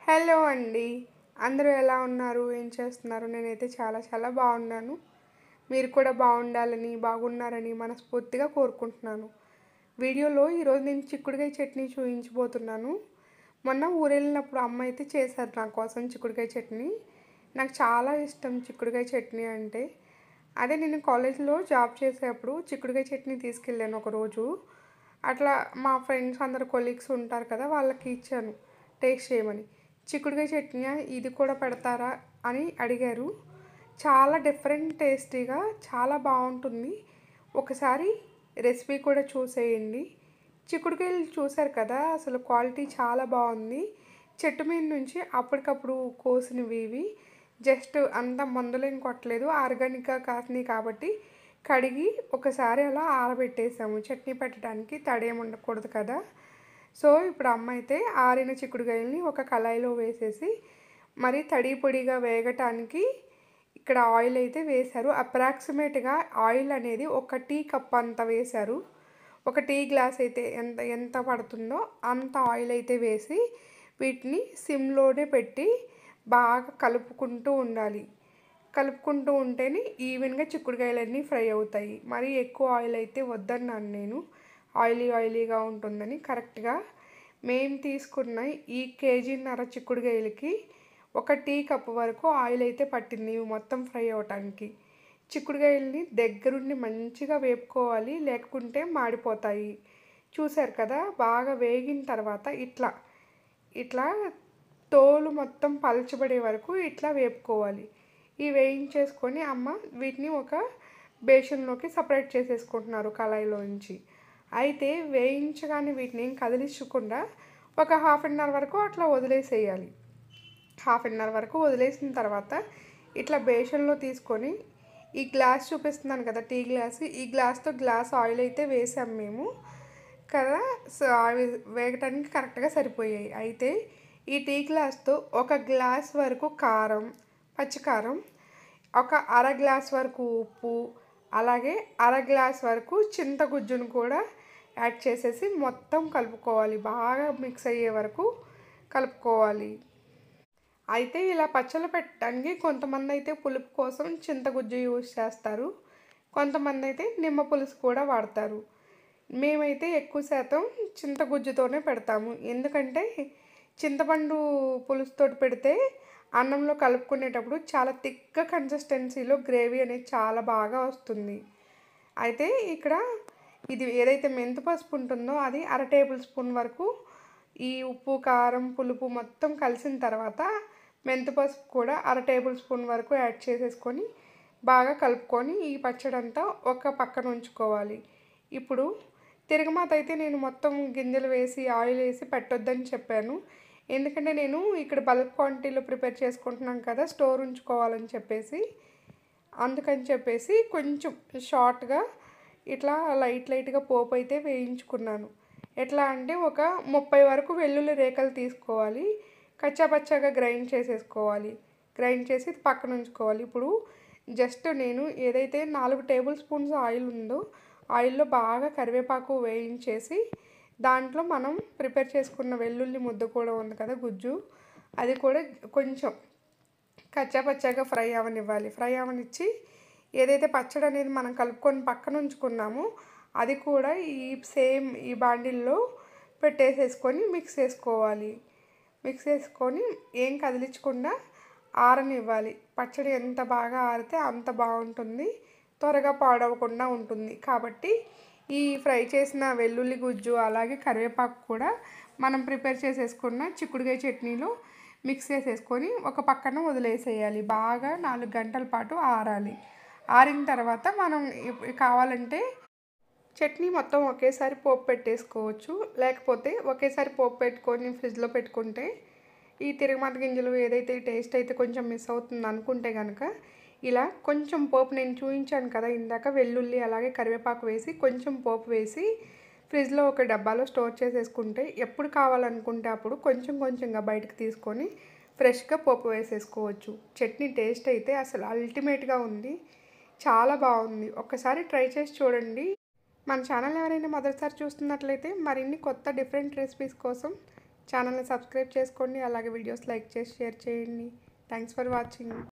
Hello అండి. అందరూ ఎలా ఉన్నారు? ఏం చేస్తున్నారు? నేనైతే చాలా చాలా బాగున్నాను. మీరు కూడా బాగుండాలని, బాగున్నారని మనస్ఫూర్తిగా కోరుకుంటున్నాను. వీడియోలో ఈరోజు నేను చిక్కుడుకాయ చట్నీ చూపించబోతున్నాను. మొన్న ఊరెళ్ళినప్పుడు అమ్మ అయితే చేశారు నా కోసం చిక్కుడుకాయ చట్నీ. నాకు చాలా ఇష్టం చిక్కుడుకాయ చట్నీ అంటే. అదే నేను కాలేజీలో జాబ్ చేసేటప్పుడు చిక్కుడుకాయ చట్నీ తీసుకెళ్ళాను ఒకరోజు. అట్లా మా ఫ్రెండ్స్ అందరు కొలీగ్స్ ఉంటారు కదా, వాళ్ళకి ఇచ్చాను టేస్ట్ చేయమని. చిక్కుడుకాయ చట్నీ ఇది కూడా పెడతారా అని అడిగారు. చాలా డిఫరెంట్ టేస్టీగా చాలా బాగుంటుంది. ఒకసారి రెసిపీ కూడా చూసేయండి. చిక్కుడుకాయలు చూశారు కదా, అసలు క్వాలిటీ చాలా బాగుంది. చెట్టు మీద నుంచి అప్పటికప్పుడు కోసినవి ఇవి. జస్ట్ అంత మందులేం కొట్టలేదు, ఆర్గానిక్గా కాసినాయి కాబట్టి కడిగి ఒకసారి అలా ఆరబెట్టేసాము. చట్నీ పెట్టడానికి తడేం ఉండకూడదు కదా. సో ఇప్పుడు అమ్మ అయితే ఆరిన చిక్కుడుకాయలని ఒక కళాయిలో వేసేసి మరి తడి పొడిగా వేగటానికి ఇక్కడ ఆయిల్ అయితే వేశారు. అప్రాక్సిమేట్గా ఆయిల్ అనేది ఒక టీ కప్ అంత వేశారు. ఒక టీ గ్లాస్ అయితే ఎంత ఎంత పడుతుందో అంత ఆయిల్ అయితే వేసి వీటిని సిమ్లోనే పెట్టి బాగా కలుపుకుంటూ ఉండాలి. కలుపుకుంటూ ఉంటేనే ఈవెన్గా చిక్కుడుకాయలన్నీ ఫ్రై అవుతాయి. మరి ఎక్కువ ఆయిల్ అయితే వద్దన్నాను నేను, ఆయిలీగా ఉంటుందని. కరెక్ట్గా మేము తీసుకున్న ఈ కేజీన్నర చిక్కుడుకాయలకి ఒక టీ కప్ వరకు ఆయిల్ అయితే పట్టింది ఇవి మొత్తం ఫ్రై అవ్వటానికి. చిక్కుడుకాయలని దగ్గరుండి మంచిగా వేపుకోవాలి, లేకుంటే మాడిపోతాయి. చూశారు కదా, బాగా వేగిన తర్వాత ఇట్లా ఇట్లా తోలు మొత్తం పలచబడే వరకు ఇట్లా వేపుకోవాలి. ఈ వేయించేసుకొని అమ్మ వీటిని ఒక బేషన్లోకి సపరేట్ చేసేసుకుంటున్నారు కళాయిలోంచి. అయితే వేయించగానే వీటిని ఏం కదిలించకుండా ఒక హాఫ్ అన్ అవర్ వరకు అట్లా వదిలేసేయాలి. హాఫ్ అన్ అవర్ వరకు వదిలేసిన తర్వాత ఇట్లా బేషన్లో తీసుకొని ఈ గ్లాస్ చూపిస్తున్నాను కదా, టీ గ్లాస్, ఈ గ్లాస్తో గ్లాస్ ఆయిల్ అయితే వేసాం మేము కదా. సో వేగటానికి కరెక్ట్గా సరిపోయాయి. అయితే ఈ టీ గ్లాస్తో ఒక గ్లాస్ వరకు కారం, పచ్చికారం, ఒక అర గ్లాస్ వరకు ఉప్పు, అలాగే అర గ్లాస్ వరకు చింతగుజ్జును కూడా యాడ్ చేసేసి మొత్తం కలుపుకోవాలి. బాగా మిక్స్ అయ్యే వరకు కలుపుకోవాలి. అయితే ఇలా పచ్చళ్ళు పెట్టడానికి కొంతమంది అయితే పులుపు కోసం చింతగుజ్జు యూజ్ చేస్తారు, కొంతమంది అయితే నిమ్మ పులుసు కూడా వాడతారు. మేమైతే ఎక్కువ శాతం చింతగుజ్జుతోనే పెడతాము. ఎందుకంటే చింతపండు పులుసుతో పెడితే అన్నంలో కలుపుకునేటప్పుడు చాలా థిక్గా కన్సిస్టెన్సీలో గ్రేవీ అనేది చాలా బాగా వస్తుంది. అయితే ఇక్కడ ఇది ఏదైతే మెంతు పసుపు ఉంటుందో అది అర టేబుల్ స్పూన్ వరకు ఈ ఉప్పు కారం పులుపు మొత్తం కలిసిన తర్వాత మెంతు పసుపు కూడా అర టేబుల్ స్పూన్ వరకు యాడ్ చేసేసుకొని బాగా కలుపుకొని ఈ పచ్చడి అంతా ఒక పక్కన ఉంచుకోవాలి. ఇప్పుడు తిరగమాత అయితే నేను మొత్తం గింజలు వేసి ఆయిల్ వేసి పెట్టొద్దని చెప్పాను. ఎందుకంటే నేను ఇక్కడ బల్క్ క్వాంటిటీలో ప్రిపేర్ చేసుకుంటున్నాను కదా, స్టోర్ ఉంచుకోవాలని చెప్పేసి, అందుకని చెప్పేసి కొంచెం షార్ట్గా ఇట్లా లైట్గా పోపు అయితే వేయించుకున్నాను. ఎట్లా అంటే ఒక 30 వరకు వెల్లుల్లి రేఖలు తీసుకోవాలి, కచ్చాపచ్చాగా గ్రైండ్ చేసేసుకోవాలి. గ్రైండ్ చేసి పక్కన ఉంచుకోవాలి. ఇప్పుడు జస్ట్ నేను ఏదైతే 4 టేబుల్ స్పూన్స్ ఆయిల్ ఉందో ఆయిల్లో బాగా కరివేపాకు వేయించేసి దాంట్లో మనం ప్రిపేర్ చేసుకున్న వెల్లుల్లి ముద్ద కూడా ఉంది కదా, గుజ్జు, అది కూడా కొంచెం కచ్చాపచ్చాగా ఫ్రై అవనివ్వాలి. ఫ్రై అవనిచ్చి ఏదైతే పచ్చడి అనేది మనం కలుపుకొని పక్కన ఉంచుకున్నామో అది కూడా ఈ బాండిల్లో పెట్టేసేసుకొని మిక్స్ చేసుకోవాలి. మిక్స్ చేసుకొని ఏం కదిలించకుండా ఆరనివ్వాలి. పచ్చడి ఎంత బాగా ఆరితే అంత బాగుంటుంది, త్వరగా పాడవకుండా ఉంటుంది. కాబట్టి ఈ ఫ్రై చేసిన వెల్లుల్లి గుజ్జు అలాగే కరివేపాకు కూడా మనం ప్రిపేర్ చేసేసుకున్న చిక్కుడుకాయ చట్నీలో మిక్స్ చేసేసుకొని ఒక పక్కన వదిలేసేయాలి. బాగా 4 గంటల పాటు ఆరాలి. ఆరిన తర్వాత మనం కావాలంటే చట్నీ మొత్తం ఒకేసారి పోపు పెట్టేసుకోవచ్చు, లేకపోతే ఒకేసారి పోపు పెట్టుకొని ఫ్రిడ్జ్లో పెట్టుకుంటే ఈ తిరగమాత గింజలు ఏదైతే టేస్ట్ అయితే కొంచెం మిస్ అవుతుంది అనుకుంటే కనుక ఇలా కొంచెం పోపు నేను చూపించాను కదా ఇందాక, వెల్లుల్లి అలాగే కరివేపాకు వేసి కొంచెం పోపు వేసి ఫ్రిడ్జ్లో ఒక డబ్బాలో స్టోర్ చేసేసుకుంటే ఎప్పుడు కావాలనుకుంటే అప్పుడు కొంచెంగా బయటకు తీసుకొని ఫ్రెష్గా పోపు వేసేసుకోవచ్చు. చట్నీ టేస్ట్ అయితే అసలు అల్టిమేట్గా ఉంది, చాలా బాగుంది. ఒక్కసారి ట్రై చేసి చూడండి. మన ఛానల్ ఎవరైనా మొదటిసారి చూస్తున్నట్లయితే మరిన్ని కొత్త డిఫరెంట్ రెసిపీస్ కోసం ఛానల్ని సబ్స్క్రైబ్ చేసుకోండి. అలాగే వీడియోస్ లైక్ చేసి షేర్ చేయండి. Thanks for watching.